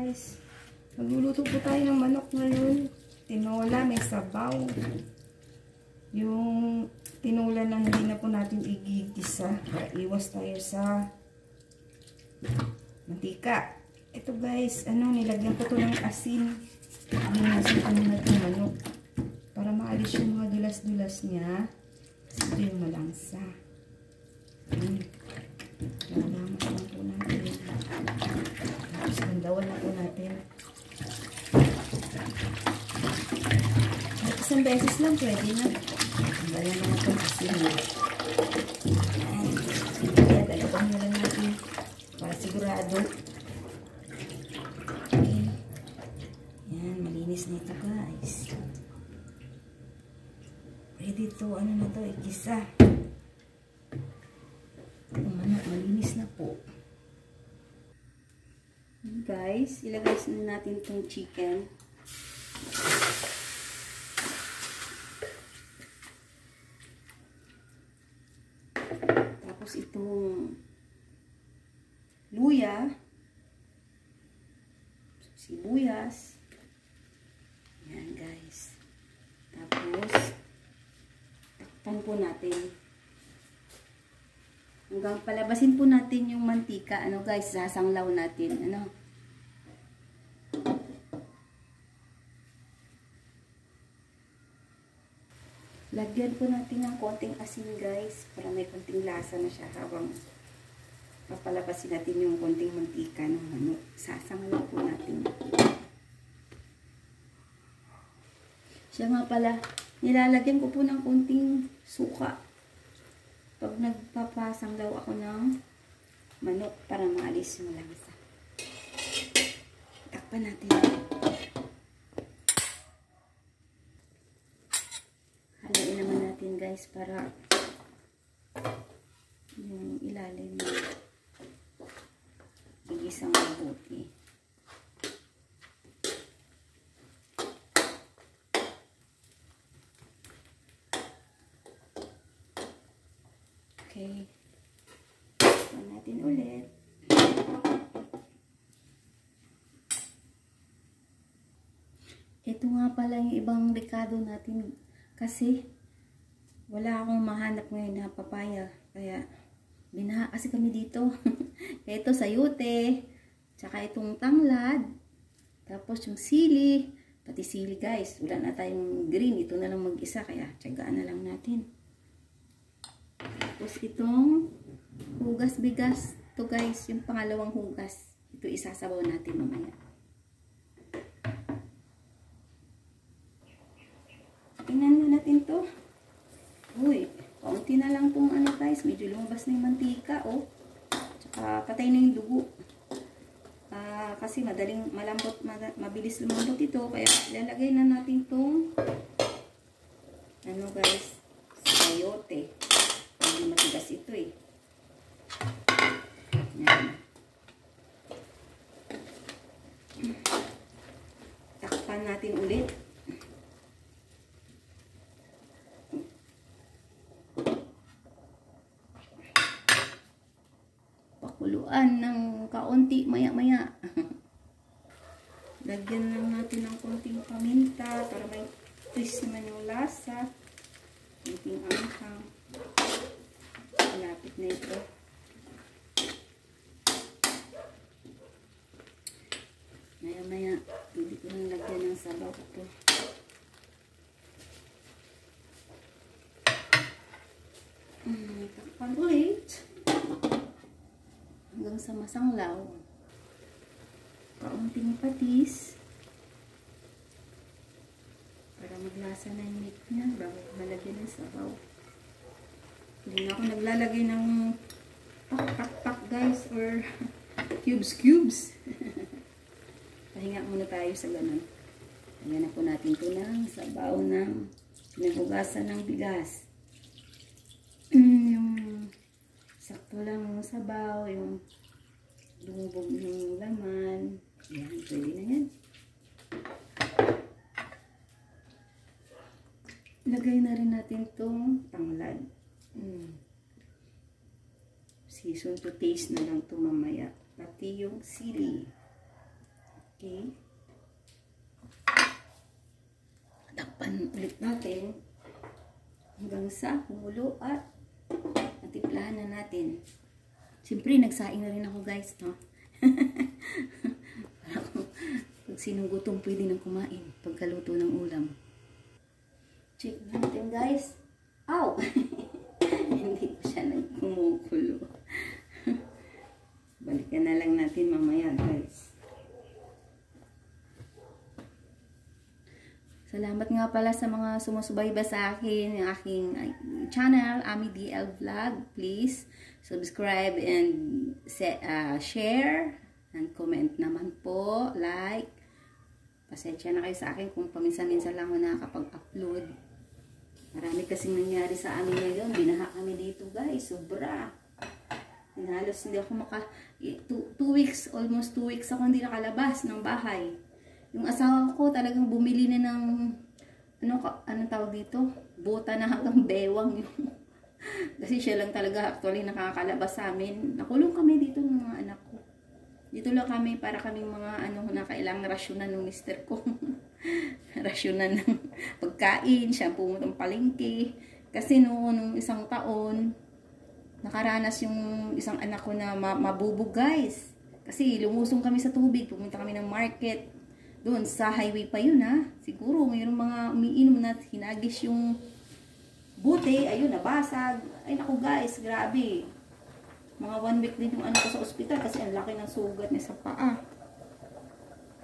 guys. Magluluto po tayo ng manok ngayon. Tinola, may sabaw. Yung tinola na hindi na po natin igigisa. Iwas tayo sa mantika. Ito guys, nilagyan ko to ng asin. Hinasin ko muna itong manok. Para maalis yung mga dulas-dulas niya. Kasi ito yung malangsa. Lalamas lang po natin. Tapos bandawan na po natin. At isang beses lang pwede na. Bandawan na natin asin. Kaya dalawang na lang natin. Para sigurado. Okay. Yan, malinis na ito guys. Ready to, na to, ikisa. Malinis na po. Guys, ilagay na natin itong chicken. Tapos itong luya, sibuyas. Yan guys. Tapos takpan po natin. Hanggang palabasin po natin yung mantika. Guys, sasanglaw natin. Lagyan po natin ng konting asin guys. Para may konting lasa na siya habang papalabasin natin yung konting mantika ng manok. Sasanglaw po natin. Siya nga pala, nilalagyan ko po ng konting suka. Pag nagpapasanglaw ako ng manok para maalis yung langsa. Takpan natin. Haluin naman natin guys para yung ilalim igisang mabuti. Okay. Takpan natin ulit. Ito nga pala yung ibang rekado natin kasi wala akong mahanap ngayon na papaya. Kaya binaha kasi kami dito. Ito sayote, tsaka itong tanglad, tapos yung sili, pati sili guys. Wala na tayong green. Ito na lang mag-isa kaya tiyagaan na lang natin. Tapos itong hugas bigas. Ito guys, yung pangalawang hugas. Ito isasabaw natin mamaya. Tingnan na natin to. Uy, kaunti na lang tong guys. Medyo lumabas na yung mantika, oh. Tsaka patay na yung dugo. Kasi madaling malambot, mabilis lumambot ito. Kaya ilalagay na natin tong guys, sayote. Hindi matigas ito eh. Yan. Takpan natin ulit. Pakuluan ng kaunti maya-maya. Lagyan lang natin ng konting paminta para may twist naman yung lasa. Konting anghang. Malapit na ito. Maya-maya, hindi ko nang lagyan ng sabaw ito. Takpan ulit. Hanggang sa masanglaw. Kaunting patis. Para maglasa na yung meat niya bago malagyan ng sabaw. Hindi na ako naglalagay ng pak guys or cubes. Pahinga muna tayo sa ganun. Lagyan na po natin ito ng sabaw ng pinagugasan ng bigas. Yung sakto lang yung sabaw, yung lumubog ng laman. Yan, pwede na yan. Lagay na rin natin itong tanglad. Season to taste na lang ito mamaya. Pati yung sili. Okay. Takpan ulit natin hanggang sa kumulo at natimplahan na natin. Siyempre, nagsaing na rin ako guys, no? Pag sinong gutom, pwede nang kumain pagkaluto ng ulam. Check natin guys. Ow! Hindi ko siya nagkumukulo. Balikan na lang natin mamaya guys. Salamat nga pala sa mga sumusubayba sa akin, yung aking channel, Ami DL Vlog. Please subscribe and share and comment naman po, like. Pasensya na kayo sa akin kung paminsan-minsan lang ako nakakapag-upload. Marami kasing nangyari sa amin ngayon. Binaha kami dito guys, sobra. Halos hindi ako almost 2 weeks ako hindi nakalabas ng bahay. Yung asawa ko talagang bumili na ng ano tawag dito? Bota na hanggang bewang yung kasi siya lang talaga actually nakakalabas sa amin. Nakulong kami dito ng mga anak ko. Dito lang kami para kaming mga na kailangang rasyonan ng mister ko. Rasyonan ng pagkain, siya pumuntang palengke. Kasi nung isang taon, nakaranas yung isang anak ko na mabubog guys. Kasi lumusong kami sa tubig, pumunta kami ng market. Doon sa highway pa yun ha. Siguro mayroong mga umiinom na hinagis yung buti. Ayun, nabasag. Ay naku guys, grabe. Mga 1 week din yung ano ko sa ospital kasi ang laki ng sugat niya sa paa.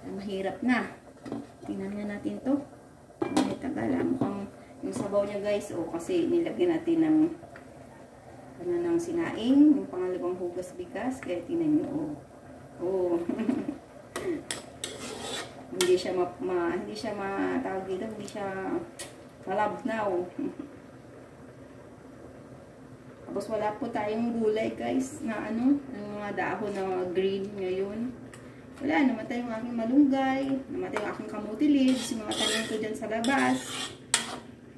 Mahirap na. Tingnan nga natin to. May tagal. Mukhang yung sabaw niya guys. Kasi nilagyan natin ng ng sinaing. Yung pangalawang hugas bigas. Kaya tingnan nyo. Hindi siya matawag dito, hindi siya malabnaw. Tapos wala po tayong gulay guys na ang mga dahon na green ngayon. Wala, namatay yung aking malunggay, namatay yung aking kamuti leaves, yung mga tanim ko dyan sa labas.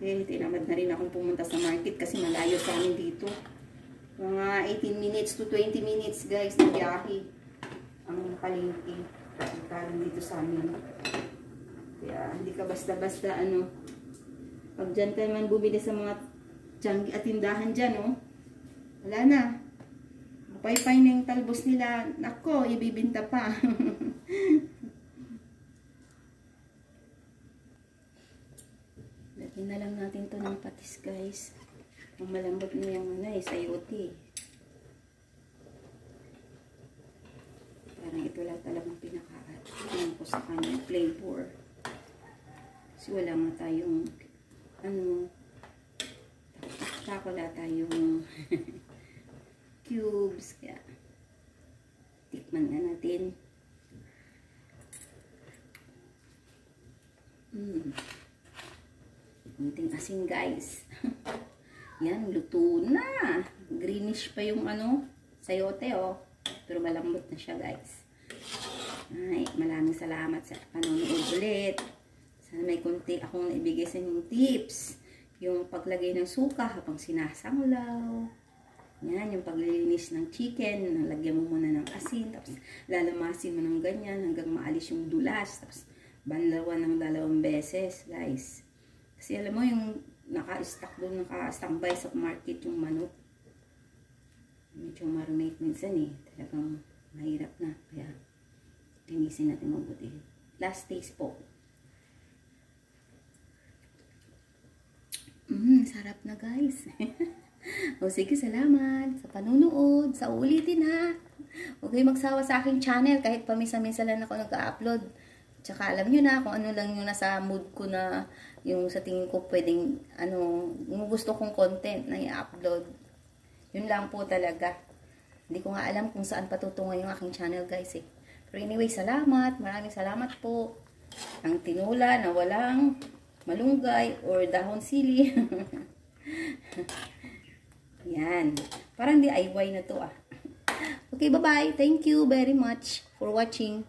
Tinamad na rin akong pumunta sa market kasi malayo sa amin dito. Mga 18 minutes to 20 minutes guys na biyahe ang palengke. Parang dito sa amin. Kaya hindi ka basta-basta pag dyan ka man bumili sa mga tiyanggi at tindahan dyan, wala na. Pay-pay na yung talbos nila. Nako, ibibinta pa. Lagyan na lang natin to ng patis guys. Ang malambot na yung sayote. Parang ito lang talagang pinaka-atin ko sa kanyang flavor. Kasi wala nga tayong wala tayong cubes. Kaya tikman na natin. Kunting asin guys. Yan, luto na. Greenish pa yung sayote pero malambot na siya guys. Ay, maraming salamat sa panonood ulit. Sana may konti akong naibigay sa inyong tips. Yung paglagay ng suka habang sinasanglaw. Yan, yung paglilinis ng chicken. Lagyan mo muna ng asin. Tapos lalamasin mo ng ganyan hanggang maalis yung dulas. Tapos banlawan ng 2 beses guys. Kasi alam mo yung naka-stack doon, naka-standby sa market yung manok. Medyo marinate minsan talagang mahirap na. Kaya linisin natin mabuti. Last taste po. Sarap na guys. Sige, salamat sa panunood. Sa ulitin ha. Huwag kayong magsawa sa aking channel kahit paminsan-minsan lang ako nag-upload. Tsaka alam nyo na kung ano lang yung nasa mood ko na yung sa tingin ko pwedeng yung gusto kong content na i-upload. Yun lang po talaga. Hindi ko nga alam kung saan patutungan yung aking channel guys Pero anyway, salamat. Maraming salamat po. Ang tinula na walang malunggay or dahon sili. Yan. Parang DIY na to Okay, bye-bye. Thank you very much for watching.